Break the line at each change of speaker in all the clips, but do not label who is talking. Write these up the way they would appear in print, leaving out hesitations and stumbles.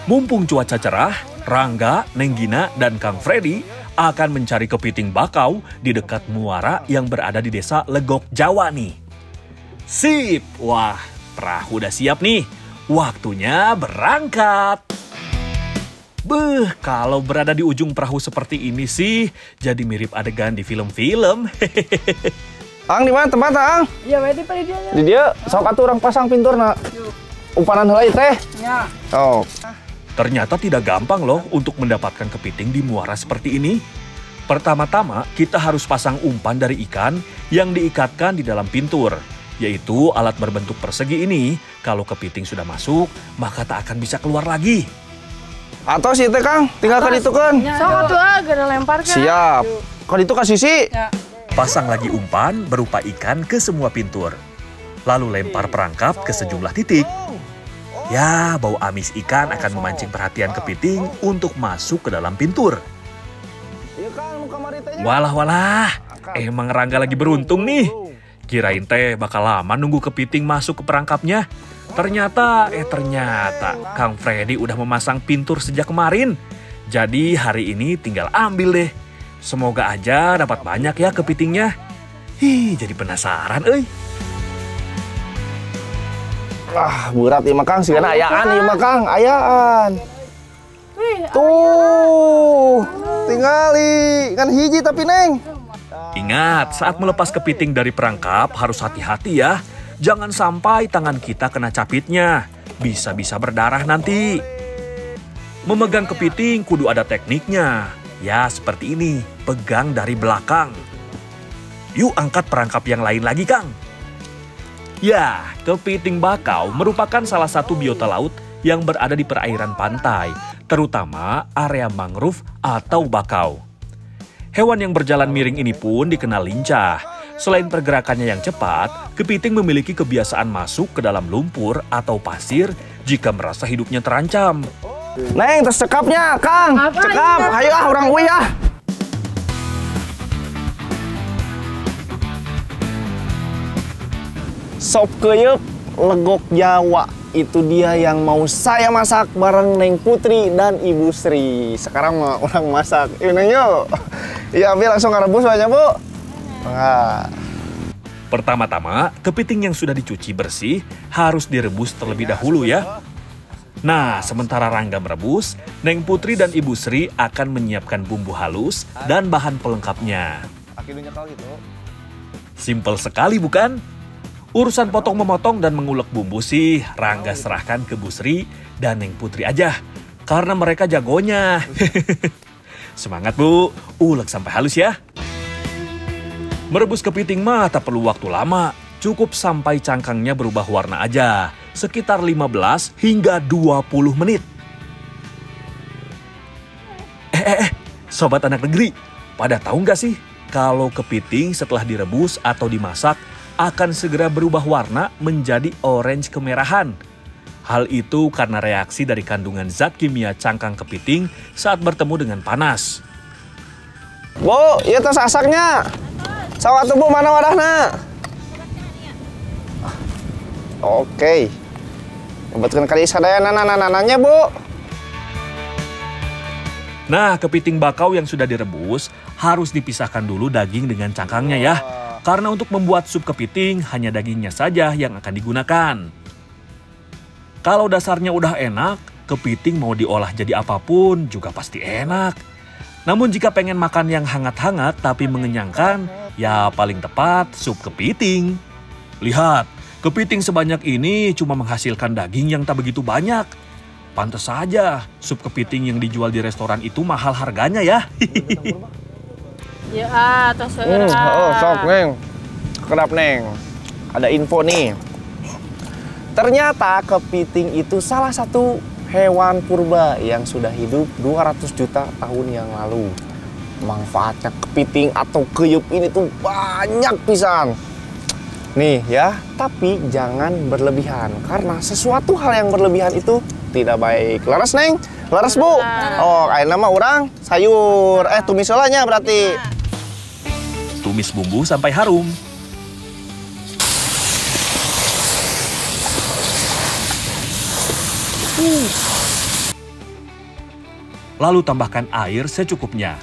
Mumpung cuaca cerah, Rangga, Neng Gina, dan Kang Freddy akan mencari kepiting bakau di dekat muara yang berada di desa Legok, Jawa nih. Sip! Wah, perahu udah siap nih. Waktunya berangkat. Beuh, kalau berada di ujung perahu seperti ini sih, jadi mirip adegan di film-film.
Ang, di mana tempat, Ang?
Iya, berarti pada dia.
Di dia, sok atuh orang pasang pintur nak. Umpanan heula teh.
Ya.
Oh.
Ternyata tidak gampang loh untuk mendapatkan kepiting di muara seperti ini. Pertama-tama, kita harus pasang umpan dari ikan yang diikatkan di dalam pintur. Yaitu alat berbentuk persegi ini, kalau kepiting sudah masuk, maka tak akan bisa keluar lagi.
Atau sih teh, Kang, tinggal kan itu kan.
Sok atuh gara lempar kan.
Siap. Kan itu kasih sih.
Ya.
Pasang lagi umpan berupa ikan ke semua pintur. Lalu lempar perangkap ke sejumlah titik. Ya, bau amis ikan akan memancing perhatian kepiting untuk masuk ke dalam pintur. Walah, emang Rangga lagi beruntung nih. Kirain teh bakal lama nunggu kepiting masuk ke perangkapnya. Ternyata Kang Freddy udah memasang pintur sejak kemarin. Jadi hari ini tinggal ambil deh. Semoga aja dapat banyak ya kepitingnya. Jadi penasaran, euy.
Berat ieu mah Kang, sigana ayaan ieu mah Kang, ayaan.
Wih,
Tuh, tingali, kan hiji tapi Neng.
Ingat, saat melepas kepiting dari perangkap harus hati-hati ya. Jangan sampai tangan kita kena capitnya. Bisa-bisa berdarah nanti. Memegang kepiting kudu ada tekniknya. Ya, seperti ini. Pegang dari belakang. Yuk angkat perangkap yang lain lagi, Kang. Ya, kepiting bakau merupakan salah satu biota laut yang berada di perairan pantai, terutama area mangrove atau bakau. Hewan yang berjalan miring ini pun dikenal lincah. Selain pergerakannya yang cepat, kepiting memiliki kebiasaan masuk ke dalam lumpur atau pasir jika merasa hidupnya terancam.
Neng, terus cekapnya, Kang.
Apa
Cekap,
ini?
ayo orang uy ah. Sop keyeup Legok Jawa. Itu dia yang mau saya masak bareng Neng Putri dan Ibu Sri. Sekarang mah orang masak. Yuk Neng yuk. Iya, Abi langsung ngerebus aja, Bu. Nah.
Pertama-tama, kepiting yang sudah dicuci bersih harus direbus terlebih dahulu ya. Nah, sementara Rangga merebus, Neng Putri dan Ibu Sri akan menyiapkan bumbu halus dan bahan pelengkapnya. Simpel sekali bukan? Urusan potong-memotong dan mengulek bumbu sih Rangga serahkan ke Bu Sri dan Neng Putri aja. Karena mereka jagonya. Semangat Bu, ulek sampai halus ya. Merebus kepiting mah tak perlu waktu lama. Cukup sampai cangkangnya berubah warna aja. Sekitar 15 hingga 20 menit. Sobat anak negeri, pada tahu nggak sih kalau kepiting setelah direbus atau dimasak akan segera berubah warna menjadi orange kemerahan. Hal itu karena reaksi dari kandungan zat kimia cangkang kepiting saat bertemu dengan panas.
Bu, iya tos asaknya. Sawat Bu, mana wadahna? Oke. Ngebetkeun kali sadaya nananya, Bu.
Nah, kepiting bakau yang sudah direbus harus dipisahkan dulu daging dengan cangkangnya ya. Karena untuk membuat sup kepiting hanya dagingnya saja yang akan digunakan. Kalau dasarnya udah enak, kepiting mau diolah jadi apapun juga pasti enak. Namun jika pengen makan yang hangat-hangat tapi mengenyangkan, ya paling tepat sup kepiting. Lihat, kepiting sebanyak ini cuma menghasilkan daging yang tak begitu banyak. Pantes saja sup kepiting yang dijual di restoran itu mahal harganya ya.
Ya, atas
Sok Neng. Kedap Neng. Ada info nih. Ternyata kepiting itu salah satu hewan purba yang sudah hidup 200 juta tahun yang lalu. Manfaatnya kepiting atau keyup ini tuh banyak pisan. Nih ya, tapi jangan berlebihan. Karena sesuatu hal yang berlebihan itu tidak baik. Laras Neng? Laras Bu? Oh, ayo nama orang sayur. Tumis olahnya berarti.
Tumis bumbu sampai harum. Lalu tambahkan air secukupnya.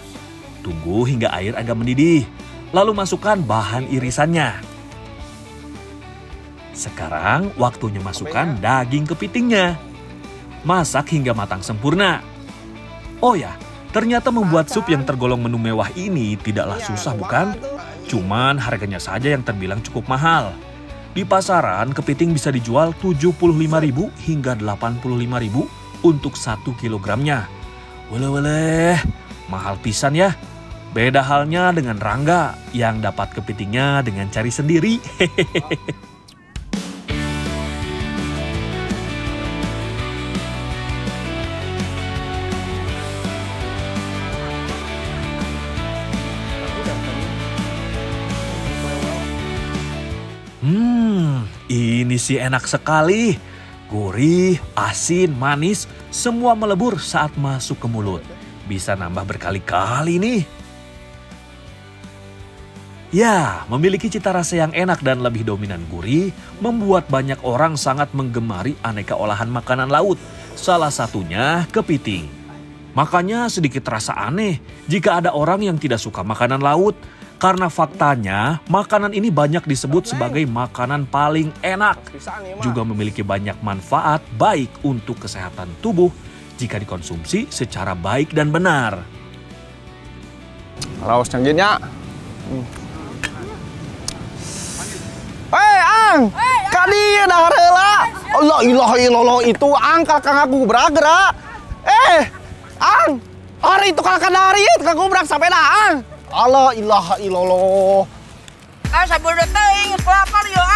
Tunggu hingga air agak mendidih. Lalu masukkan bahan irisannya. Sekarang waktunya masukkan daging kepitingnya. Masak hingga matang sempurna. Oh ya, ternyata membuat sup yang tergolong menu mewah ini tidaklah susah bukan? Cuman harganya saja yang terbilang cukup mahal. Di pasaran, kepiting bisa dijual 75.000 hingga 85.000 untuk 1 kilogramnya. Weleh, mahal pisan ya. Beda halnya dengan Rangga yang dapat kepitingnya dengan cari sendiri. Ini sih enak sekali. Gurih, asin, manis, semua melebur saat masuk ke mulut. Bisa nambah berkali-kali nih. Ya, memiliki cita rasa yang enak dan lebih dominan gurih, membuat banyak orang sangat menggemari aneka olahan makanan laut. Salah satunya kepiting. Makanya sedikit terasa aneh jika ada orang yang tidak suka makanan laut. Karena faktanya, makanan ini banyak disebut sebagai makanan paling enak. Juga memiliki banyak manfaat baik untuk kesehatan tubuh jika dikonsumsi secara baik dan benar.
Laos canggihnya. Hei Ang, kadi dah heula. Allah ilaha illallah itu Ang kakak aku bergerak. Ang, hari itu kakak dari kakak gubrak sampai dah Ang. Allah ilaha illallah.
Sabar teuing pelapar yo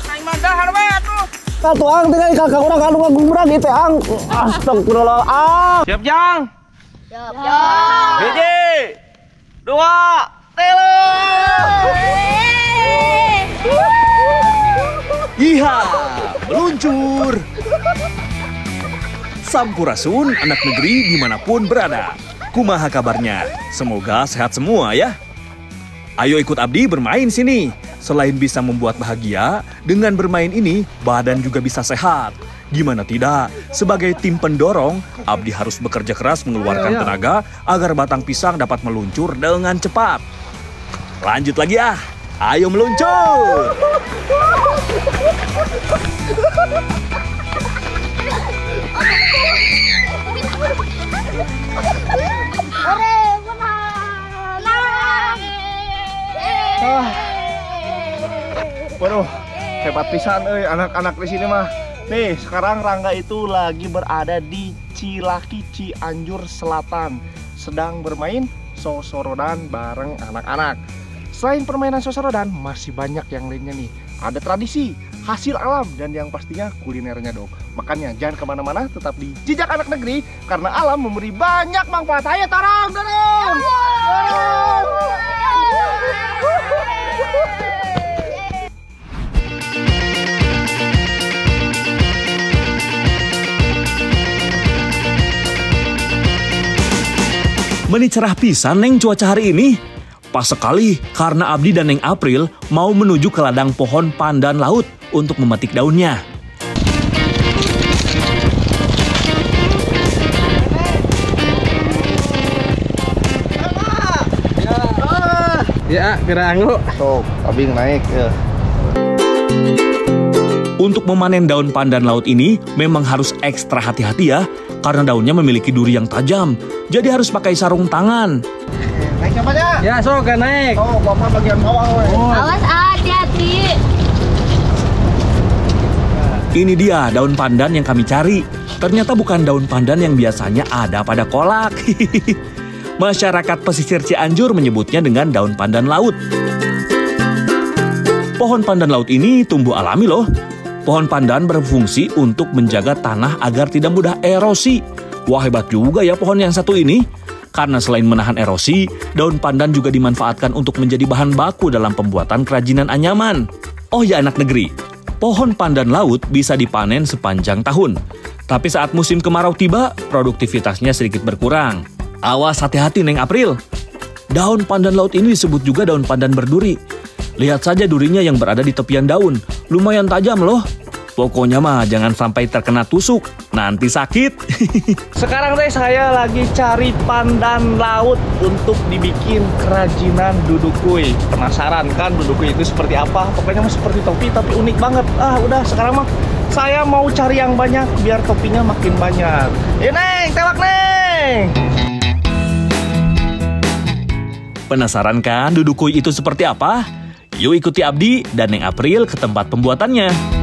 Kain mandahar we atuh.
Satu Ang tinggal kakak orang kanu ngagubrak gitu Ang. Astagfirullah Ang.
Siap Jang.
Siap.
Hiji, 2, 3.
Iha, meluncur. Sampurasun anak negeri dimanapun berada. Kumaha kabarnya? Semoga sehat semua ya. Ayo ikut Abdi bermain sini. Selain bisa membuat bahagia, dengan bermain ini badan juga bisa sehat. Gimana tidak? Sebagai tim pendorong, Abdi harus bekerja keras mengeluarkan tenaga agar batang pisang dapat meluncur dengan cepat. Lanjut lagi ya. Ayo meluncur.
Waduh, hebat pisan anak-anak di sini mah. Nih, sekarang Rangga itu lagi berada di Cilaki, Cianjur Selatan. Sedang bermain sosorodan bareng anak-anak. Selain permainan sosorodan, masih banyak yang lainnya nih. Ada tradisi, hasil alam, dan yang pastinya kulinernya dong. Makanya jangan kemana-mana, tetap di Jejak Anak Negeri. Karena alam memberi banyak manfaat. Ayo dorong!
Meni cerah pisan Neng cuaca hari ini. Pas sekali karena Abdi dan Neng April mau menuju ke ladang pohon pandan laut untuk memetik daunnya.
Ya, keranggu.
Tuh, abing naik ya.
Untuk memanen daun pandan laut ini memang harus ekstra hati-hati ya, karena daunnya memiliki duri yang tajam. Jadi harus pakai sarung tangan.
Naik siapanya?
Ya, sok naik.
Oh, bapak bagian bawah.
Awas hati-hati.
Ini dia daun pandan yang kami cari. Ternyata bukan daun pandan yang biasanya ada pada kolak. Masyarakat pesisir Cianjur menyebutnya dengan daun pandan laut. Pohon pandan laut ini tumbuh alami loh. Pohon pandan berfungsi untuk menjaga tanah agar tidak mudah erosi. Wah, hebat juga ya pohon yang satu ini. Karena selain menahan erosi, daun pandan juga dimanfaatkan untuk menjadi bahan baku dalam pembuatan kerajinan anyaman. Oh ya anak negeri, pohon pandan laut bisa dipanen sepanjang tahun. Tapi saat musim kemarau tiba, produktivitasnya sedikit berkurang. Awas hati-hati Neng April. Daun pandan laut ini disebut juga daun pandan berduri. Lihat saja durinya yang berada di tepian daun, lumayan tajam loh. Pokoknya mah jangan sampai terkena tusuk, nanti sakit.
Sekarang teh saya lagi cari pandan laut untuk dibikin kerajinan dudukui. Penasaran kan dudukui itu seperti apa? Pokoknya mah seperti topi tapi unik banget. Udah sekarang mah saya mau cari yang banyak biar topinya makin banyak. Neng, tewak Neng.
Penasaran kan dudukui itu seperti apa? Yuk ikuti Abdi dan Neng April ke tempat pembuatannya.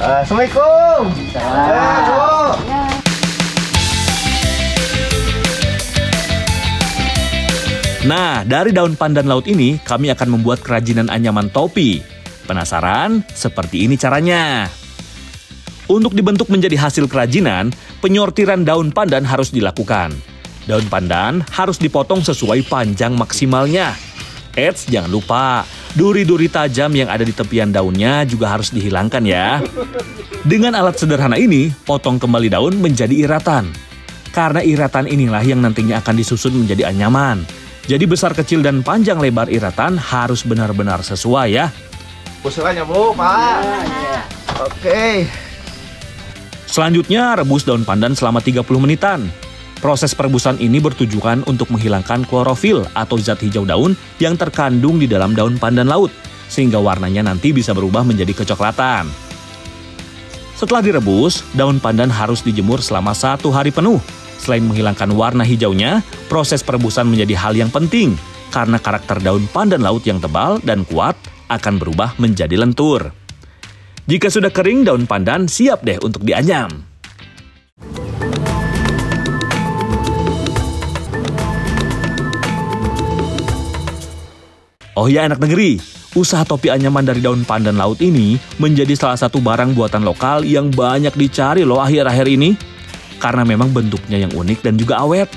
Assalamualaikum. Assalamualaikum.
Nah, dari daun pandan laut ini kami akan membuat kerajinan anyaman topi. Penasaran? Seperti ini caranya. Untuk dibentuk menjadi hasil kerajinan, penyortiran daun pandan harus dilakukan. Daun pandan harus dipotong sesuai panjang maksimalnya. Eits, jangan lupa, duri-duri tajam yang ada di tepian daunnya juga harus dihilangkan ya. Dengan alat sederhana ini, potong kembali daun menjadi iratan. Karena iratan inilah yang nantinya akan disusun menjadi anyaman. Jadi besar kecil dan panjang lebar iratan harus benar-benar sesuai ya.
Usulannya Bu, Pak. Oke.
Selanjutnya rebus daun pandan selama 30 menitan. Proses perebusan ini bertujuan untuk menghilangkan klorofil atau zat hijau daun yang terkandung di dalam daun pandan laut, sehingga warnanya nanti bisa berubah menjadi kecoklatan. Setelah direbus, daun pandan harus dijemur selama 1 hari penuh. Selain menghilangkan warna hijaunya, proses perebusan menjadi hal yang penting, karena karakter daun pandan laut yang tebal dan kuat akan berubah menjadi lentur. Jika sudah kering, daun pandan siap deh untuk dianyam. Oh ya anak negeri, usaha topi anyaman dari daun pandan laut ini menjadi salah satu barang buatan lokal yang banyak dicari loh akhir-akhir ini. Karena memang bentuknya yang unik dan juga awet.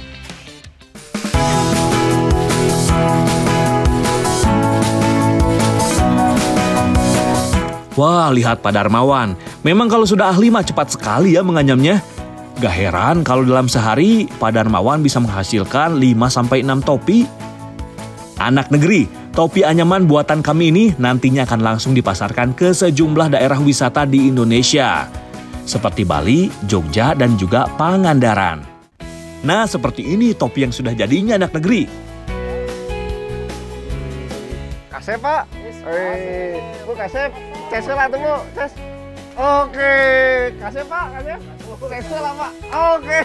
Wah, lihat Pak Darmawan. Memang kalau sudah ahli mah cepat sekali ya menganyamnya. Gak heran kalau dalam sehari Pak Darmawan bisa menghasilkan 5-6 topi. Anak negeri, topi anyaman buatan kami ini nantinya akan langsung dipasarkan ke sejumlah daerah wisata di Indonesia. Seperti Bali, Jogja, dan juga Pangandaran. Nah, seperti ini topi yang sudah jadinya anak negeri.
Kasep Pak. Bu kasep. Cesel lah tuh Bu. Ces. Oke. Kasep Pak, kasep. Cesel lah Pak. Oke.